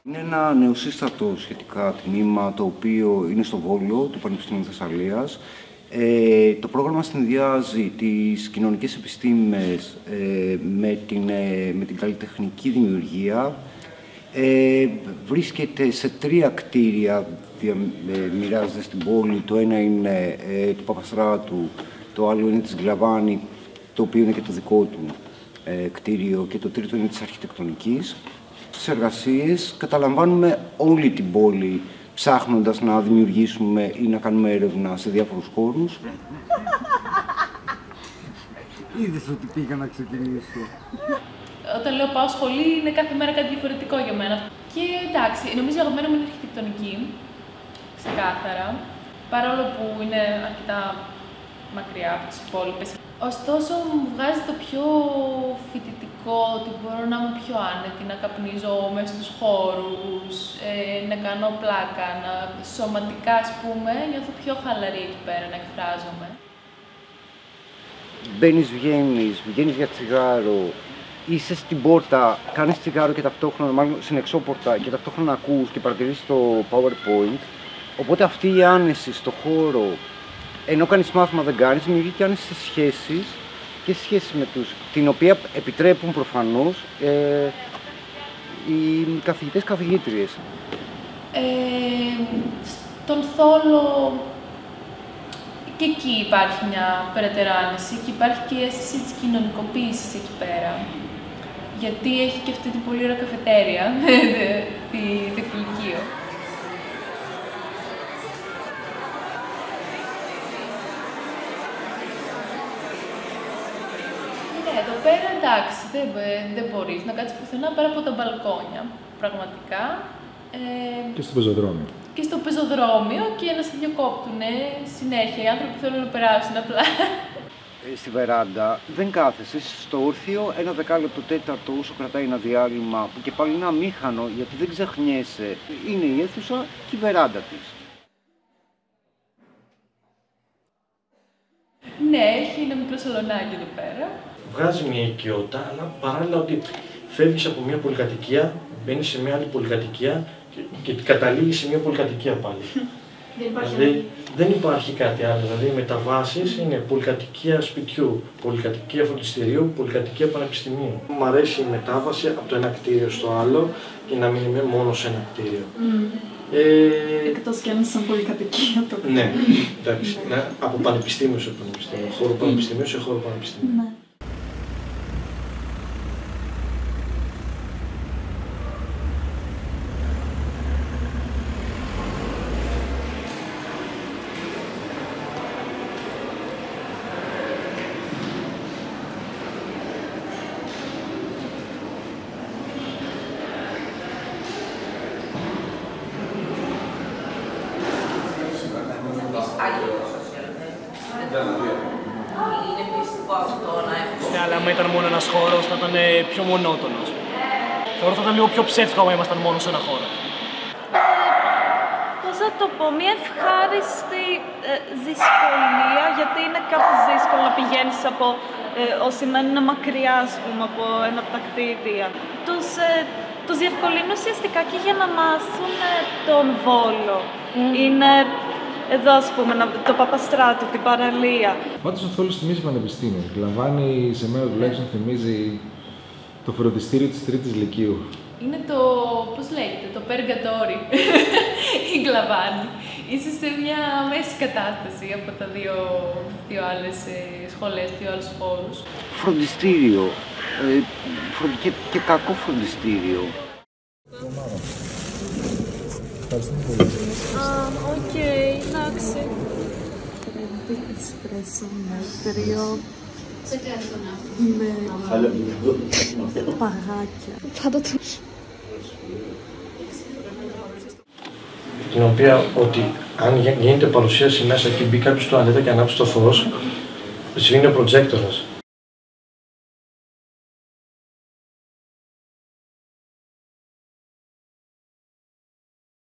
Είναι ένα νεοσύστατο σχετικά τμήμα, το οποίο είναι στο Βόλο του Πανεπιστημίου Θεσσαλίας. Το πρόγραμμα συνδυάζει τις κοινωνικές επιστήμες με την καλλιτεχνική δημιουργία. Βρίσκεται σε 3 κτίρια, μοιράζεται στην πόλη. Το ένα είναι του Παπαστράτου, το άλλο είναι της Γκλαβάνη, το οποίο είναι και το δικό του κτίριο, και το τρίτο είναι της Αρχιτεκτονικής. Στις εργασίες καταλαμβάνουμε όλη την πόλη, ψάχνοντας να δημιουργήσουμε ή να κάνουμε έρευνα σε διάφορους χώρους. Είδες ότι πήγα να ξεκινήσω. Όταν λέω πάω σχολή, είναι κάθε μέρα κάτι διαφορετικό για μένα. Και εντάξει, νομίζω η αγαπημένη μου είναι η αρχιτεκτονική, ξεκάθαρα, παρόλο που είναι αρκετά μακριά από τις υπόλοιπες. Ωστόσο, μου βγάζει το πιο φοιτητικό, ότι μπορώ να είμαι πιο άνετη, να καπνίζω μέσα στους χώρους, να κάνω πλάκα, σωματικά, ας πούμε, νιώθω πιο χαλαρή εκεί πέρα, να εκφράζομαι. Μπαίνεις, βγαίνεις για τσιγάρο, είσαι στην πόρτα, κάνεις τσιγάρο και ταυτόχρονα, μάλλον στην εξώπορτα, και ταυτόχρονα ακούς και παρατηρείς το PowerPoint. Οπότε αυτή η άνεση στο χώρο, ενώ κάνεις μάθημα δεν κάνεις, δημιουργεί και άνεση στις σχέσεις και σχέσεις με τους, την οποία επιτρέπουν προφανώς οι καθηγητές-καθηγήτριες. Στον Θόλο και εκεί υπάρχει μια περαιτέρω άνεση και υπάρχει και η αίσθηση της κοινωνικοποίησης εκεί πέρα. Γιατί έχει και αυτή την πολύ ωραία καφετέρια, τη Φιλικείο. Εδώ πέρα εντάξει, δεν μπορείς να κάτσεις πουθενά πέρα από τα μπαλκόνια, πραγματικά. Και στο πεζοδρόμιο. Και στο πεζοδρόμιο και να σε διακόπτουνε συνέχεια. Οι άνθρωποι θέλουν να περάσουν απλά. Στη βεράντα δεν κάθεσαι, είσαι στο όρθιο, ένα δεκάλεπτο τέταρτο όσο κρατάει ένα διάλειμμα, που και πάλι είναι αμήχανο γιατί δεν ξεχνιέσαι. Είναι η αίθουσα και η βεράντα της. Ναι, έχει ένα μικρό σαλονάκι εδώ πέρα. Βγάζει μια οικειότητα, αλλά παράλληλα ότι φεύγεις από μια πολυκατοικία, μπαίνεις σε μια άλλη πολυκατοικία και καταλήγεις σε μια πολυκατοικία πάλι. Δεν υπάρχει κάτι άλλο. Δηλαδή, οι μεταβάσεις είναι πολυκατοικία σπιτιού, πολυκατοικία φροντιστηρίου, πολυκατοικία πανεπιστημίου. Μου αρέσει η μετάβαση από το ένα κτίριο στο άλλο και να μην είμαι μόνο σε ένα κτίριο. Εκτός κι αν είναι σαν πολυκατοικία το κτίριο. Ναι, εντάξει. Από πανεπιστήμιο σε πανεπιστήμιο, χώρο πανεπιστημίου σε χώρο πανεπιστημίου. Ναι. Είναι πιστικό αυτό να έχουμε. Ναι, αλλά άμα ήταν μόνο ένας χώρος θα ήταν πιο μονότονος. Θεωρώ ότι θα ήταν λίγο πιο ψεύτικο άμα ήμασταν μόνο σε ένα χώρο. Πώς θα το πω, μια ευχάριστη δυσκολία, γιατί είναι κάπως δύσκολο να πηγαίνεις από όσοι μένουν μακριά, ας πούμε, από ένα από τα κτίρια. Τους διευκολύνουν ουσιαστικά και για να μάθουν τον Βόλο. Είναι εδώ, ας πούμε, το Παπαστράτο, την παραλία. Πάντως ο Θόλος θυμίζει πανεπιστήμιο. Γκλαβάνη, σε μένα τουλάχιστον θυμίζει το φροντιστήριο της Τρίτης Λυκείου. Είναι το, πώς λέγεται, το Περγκατόρι, η Γκλαβάνη. Είσαι σε μια μέση κατάσταση από τα δύο άλλες σχολές, δύο άλλους χώρους. Φροντιστήριο, και κακό φροντιστήριο. Ευχαριστούμε πολύ. Οκ, εντάξει. Τρέντι εσπρέσο μέτριο. Με παγάκια. Την οποία ότι αν γίνεται παρουσίαση μέσα και μπει κάποιος στο τουαλέτα και ανάψει το φως, σβήνει ο προτζέκτορας.